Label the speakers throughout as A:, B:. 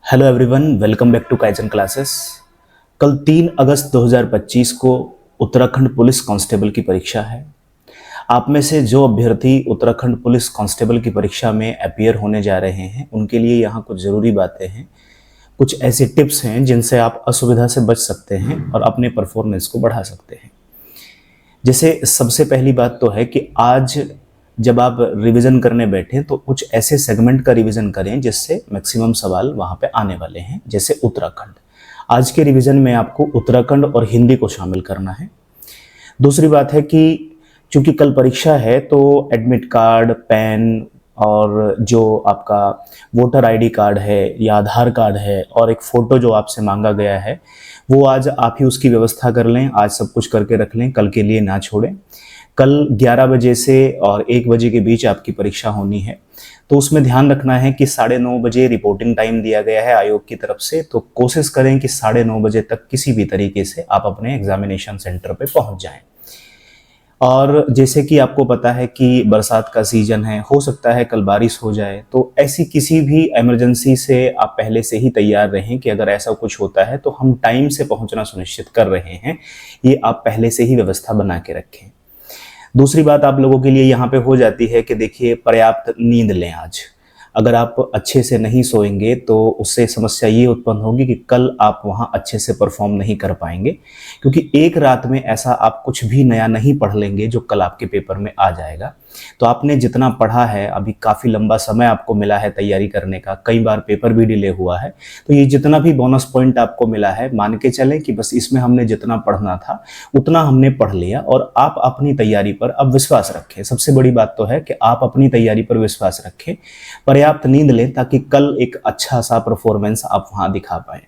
A: Hello everyone, welcome back to Kaizen Classes. कल 3 अगस्त 2025 को Uttarakhand police constable की परीक्षा है। आप में से जो अभ्यर्थी उत्तराखंड पुलिस कांस्टेबल की परीक्षा में अपीयर होने जा रहे हैं, उनके लिए यहाँ कुछ ज़रूरी बातें हैं, कुछ ऐसे टिप्स हैं जिनसे आप असुविधा से बच सकते हैं और अपने परफॉर्मेंस को बढ़ा सकते हैं। जैसे सबसे पहली बात तो है कि आज जब आप रिवीजन करने बैठें तो कुछ ऐसे सेगमेंट का रिवीजन करें जिससे मैक्सिमम सवाल वहाँ पे आने वाले हैं। जैसे उत्तराखंड, आज के रिवीजन में आपको उत्तराखंड और हिंदी को शामिल करना है। दूसरी बात है कि चूंकि कल परीक्षा है तो एडमिट कार्ड, पैन और जो आपका वोटर आईडी कार्ड है या आधार कार्ड है और एक फ़ोटो जो आपसे मांगा गया है, वो आज आप ही उसकी व्यवस्था कर लें। आज सब कुछ करके रख लें, कल के लिए ना छोड़ें। कल 11 बजे से और 1 बजे के बीच आपकी परीक्षा होनी है, तो उसमें ध्यान रखना है कि 9:30 बजे रिपोर्टिंग टाइम दिया गया है आयोग की तरफ से। तो कोशिश करें कि 9:30 बजे तक किसी भी तरीके से आप अपने एग्जामिनेशन सेंटर पे पहुंच जाएं। और जैसे कि आपको पता है कि बरसात का सीजन है, हो सकता है कल बारिश हो जाए, तो ऐसी किसी भी इमरजेंसी से आप पहले से ही तैयार रहें कि अगर ऐसा कुछ होता है तो हम टाइम से पहुंचना सुनिश्चित कर रहे हैं, ये आप पहले से ही व्यवस्था बना के रखें। दूसरी बात आप लोगों के लिए यहाँ पे हो जाती है कि देखिए, पर्याप्त नींद लें आज। अगर आप अच्छे से नहीं सोएंगे तो उससे समस्या ये उत्पन्न होगी कि कल आप वहाँ अच्छे से परफॉर्म नहीं कर पाएंगे, क्योंकि एक रात में ऐसा आप कुछ भी नया नहीं पढ़ लेंगे जो कल आपके पेपर में आ जाएगा। तो आपने जितना पढ़ा है, अभी काफ़ी लंबा समय आपको मिला है तैयारी करने का, कई बार पेपर भी डिले हुआ है, तो ये जितना भी बोनस पॉइंट आपको मिला है, मान के चलें कि बस इसमें हमने जितना पढ़ना था उतना हमने पढ़ लिया और आप अपनी तैयारी पर अब विश्वास रखें। सबसे बड़ी बात तो है कि आप अपनी तैयारी पर विश्वास रखें, पर्याप्त नींद लें ताकि कल एक अच्छा सा परफॉर्मेंस आप वहाँ दिखा पाएँ।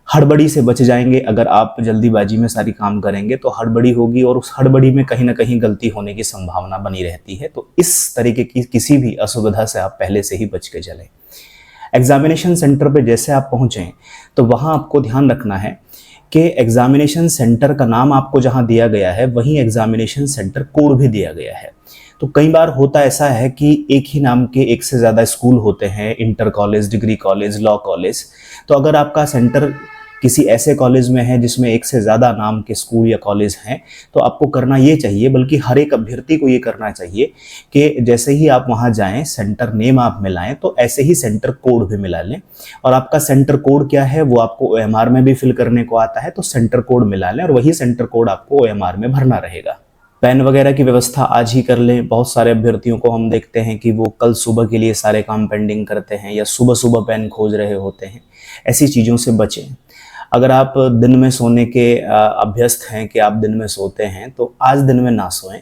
A: हड़बड़ी से बच जाएंगे। अगर आप जल्दीबाजी में सारी काम करेंगे तो हड़बड़ी होगी और उस हड़बड़ी में कहीं ना कहीं गलती होने की संभावना बनी रहती है। तो इस तरीके की किसी भी असुविधा से आप पहले से ही बच के चलें। एग्जामिनेशन सेंटर पे जैसे आप पहुँचें तो वहाँ आपको ध्यान रखना है कि एग्जामिनेशन सेंटर का नाम आपको जहाँ दिया गया है वहीं एग्जामिनेशन सेंटर कोड भी दिया गया है। तो कई बार होता ऐसा है कि एक ही नाम के एक से ज़्यादा स्कूल होते हैं, inter college, degree college, law college. तो अगर आपका सेंटर किसी ऐसे कॉलेज में है जिसमें एक से ज़्यादा नाम के स्कूल या कॉलेज हैं, तो आपको करना ये चाहिए, बल्कि हर एक अभ्यर्थी को ये करना चाहिए कि जैसे ही आप वहाँ जाएं, सेंटर नेम आप मिलाएं तो ऐसे ही सेंटर कोड भी मिला लें। और आपका सेंटर कोड क्या है वो आपको OMR में भी फिल करने को आता है, तो सेंटर कोड मिला लें और वही सेंटर कोड आपको OMR में भरना रहेगा। पेन वगैरह की व्यवस्था आज ही कर लें। बहुत सारे अभ्यर्थियों को हम देखते हैं कि वो कल सुबह के लिए सारे काम पेंडिंग करते हैं या सुबह सुबह पेन खोज रहे होते हैं। ऐसी चीज़ों से बचें। अगर आप दिन में सोने के अभ्यस्त हैं कि आप दिन में सोते हैं, तो आज दिन में ना सोएं,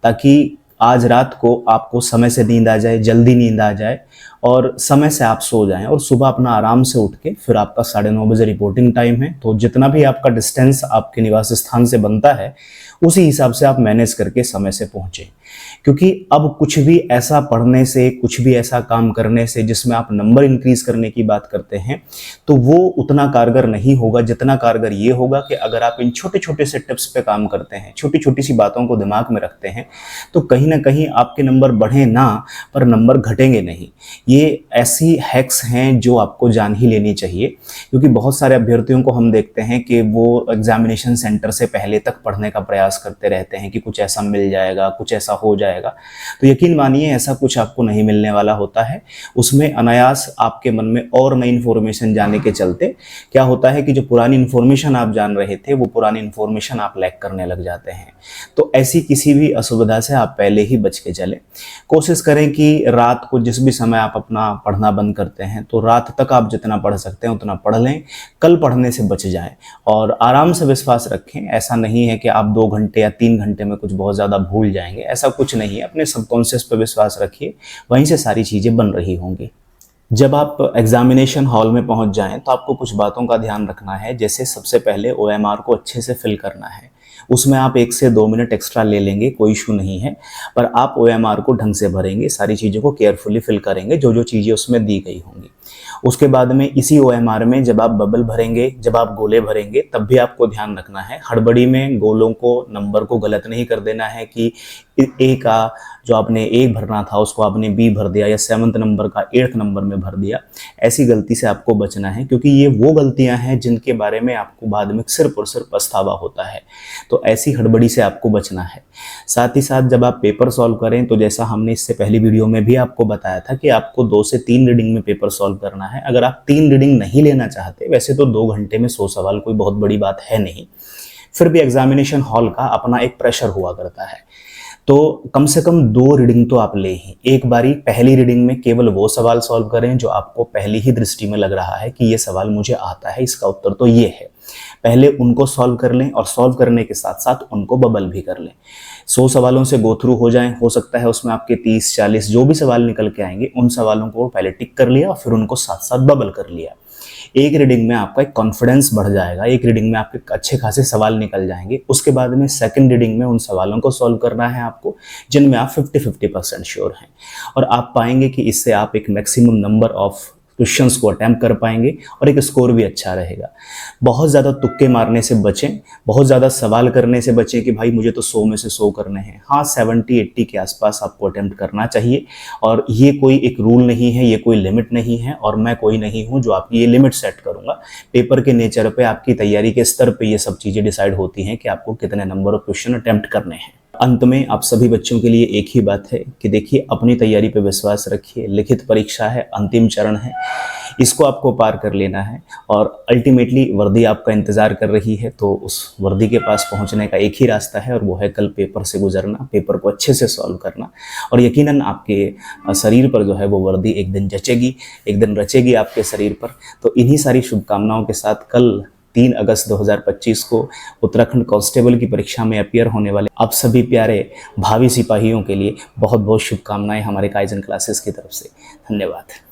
A: ताकि आज रात को आपको समय से नींद आ जाए, जल्दी नींद आ जाए और समय से आप सो जाएं और सुबह अपना आराम से उठ के फिर आपका 9:30 बजे रिपोर्टिंग टाइम है। तो जितना भी आपका डिस्टेंस आपके निवास स्थान से बनता है उसी हिसाब से आप मैनेज करके समय से पहुँचें, क्योंकि अब कुछ भी ऐसा पढ़ने से, कुछ भी ऐसा काम करने से जिसमें आप नंबर इंक्रीज करने की बात करते हैं, तो वो उतना कारगर नहीं होगा जितना कारगर ये होगा कि अगर आप इन छोटे छोटे से टिप्स पे काम करते हैं, छोटी छोटी सी बातों को दिमाग में रखते हैं, तो कहीं ना कहीं आपके नंबर बढ़े ना, पर नंबर घटेंगे नहीं। ये ऐसी हैक्स हैं जो आपको जान ही लेनी चाहिए, क्योंकि बहुत सारे अभ्यर्थियों को हम देखते हैं कि वो एग्जामिनेशन सेंटर से पहले तक पढ़ने का प्रयास करते रहते हैं कि कुछ ऐसा मिल जाएगा, कुछ ऐसा हो जाएगा। तो यकीन मानिए, ऐसा कुछ आपको नहीं मिलने वाला होता है। उसमें अनायास आपके मन में और नई इन्फॉर्मेशन जाने के चलते क्या होता है कि जो पुरानी इन्फॉर्मेशन आप जान रहे थे वो पुरानी इन्फॉर्मेशन आप लैक करने लग जाते हैं। तो ऐसी किसी भी असुविधा से आप पहले ही बच के चलें। कोशिश करें कि रात को जिस भी समय आप अपना पढ़ना बंद करते हैं, तो रात तक आप जितना पढ़ सकते हैं उतना पढ़ लें। कल पढ़ने से बच जाएं और आराम से विश्वास रखें। ऐसा नहीं है कि आप 2 घंटे या 3 घंटे में कुछ बहुत ज़्यादा भूल जाएंगे, ऐसा कुछ नहीं है। अपने सबकॉन्शियस पर विश्वास रखिए, वहीं से सारी चीज़ें बन रही होंगी। जब आप एग्जामिनेशन हॉल में पहुंच जाएं तो आपको कुछ बातों का ध्यान रखना है। जैसे सबसे पहले OMR को अच्छे से फिल करना है। उसमें आप 1 से 2 मिनट एक्स्ट्रा ले लेंगे, कोई इशू नहीं है, पर आप OMR को ढंग से भरेंगे, सारी चीज़ों को केयरफुली फिल करेंगे, जो जो चीज़ें उसमें दी गई होंगी। उसके बाद में इसी OMR में जब आप बबल भरेंगे, जब आप गोले भरेंगे, तब भी आपको ध्यान रखना है हड़बड़ी में गोलों को, नंबर को गलत नहीं कर देना है कि ए का जो आपने ए भरना था उसको आपने बी भर दिया, या 7th नंबर का 8th नंबर में भर दिया। ऐसी गलती से आपको बचना है, क्योंकि ये वो गलतियां हैं जिनके बारे में आपको बाद में सिर्फ और सिर्फ पछतावा होता है। तो ऐसी हड़बड़ी से आपको बचना है। साथ ही साथ जब आप पेपर सॉल्व करें, तो जैसा हमने इससे पहली वीडियो में भी आपको बताया था कि आपको 2 से 3 रीडिंग में पेपर सॉल्व करना है। अगर आप 3 रीडिंग नहीं लेना चाहते, वैसे तो 2 घंटे में 100 सवाल कोई बहुत बड़ी बात है नहीं, फिर भी एग्जामिनेशन हॉल का अपना एक प्रेशर हुआ करता है, तो कम से कम 2 रीडिंग तो आप ले ही। एक बारी पहली रीडिंग में केवल वो सवाल सॉल्व करें जो आपको पहली ही दृष्टि में लग रहा है कि ये सवाल मुझे आता है, इसका उत्तर तो ये है। पहले उनको सॉल्व कर लें, और सॉल्व करने के साथ साथ उनको बबल भी कर लें। 100 सवालों से गो थ्रू हो जाएं, हो सकता है उसमें आपके 30-40 जो भी सवाल निकल के आएंगे, उन सवालों को पहले टिक कर लिया और फिर उनको साथ साथ बबल कर लिया। एक रीडिंग में आपका एक कॉन्फिडेंस बढ़ जाएगा, एक रीडिंग में आपके अच्छे खासे सवाल निकल जाएंगे। उसके बाद में सेकंड रीडिंग में उन सवालों को सॉल्व करना है आपको जिनमें आप 50-50% श्योर हैं, और आप पाएंगे कि इससे आप एक मैक्सिमम नंबर ऑफ क्वेश्चंस को अटेम्प्ट कर पाएंगे और एक स्कोर भी अच्छा रहेगा। बहुत ज़्यादा तुक्के मारने से बचें, बहुत ज़्यादा सवाल करने से बचें कि भाई मुझे तो 100 में से 100 करने हैं। हाँ, 70-80 के आसपास आपको अटेम्प्ट करना चाहिए, और ये कोई एक रूल नहीं है, ये कोई लिमिट नहीं है, और मैं कोई नहीं हूँ जो आपकी ये लिमिट सेट करूँगा। पेपर के नेचर पे, आपकी तैयारी के स्तर पे ये सब चीज़ें डिसाइड होती हैं कि आपको कितने नंबर ऑफ क्वेश्चन अटेम्प्ट करने हैं। अंत में आप सभी बच्चों के लिए एक ही बात है कि देखिए, अपनी तैयारी पे विश्वास रखिए। लिखित परीक्षा है, अंतिम चरण है, इसको आपको पार कर लेना है, और अल्टीमेटली वर्दी आपका इंतज़ार कर रही है। तो उस वर्दी के पास पहुंचने का एक ही रास्ता है, और वो है कल पेपर से गुजरना, पेपर को अच्छे से सॉल्व करना, और यकीनन आपके शरीर पर जो है वो वर्दी एक दिन जचेगी, एक दिन रचेगी आपके शरीर पर। तो इन्हीं सारी शुभकामनाओं के साथ कल 3 अगस्त 2025 को उत्तराखंड कांस्टेबल की परीक्षा में अपीयर होने वाले आप सभी प्यारे भावी सिपाहियों के लिए बहुत बहुत शुभकामनाएं हमारे काइजन क्लासेस की तरफ से। धन्यवाद।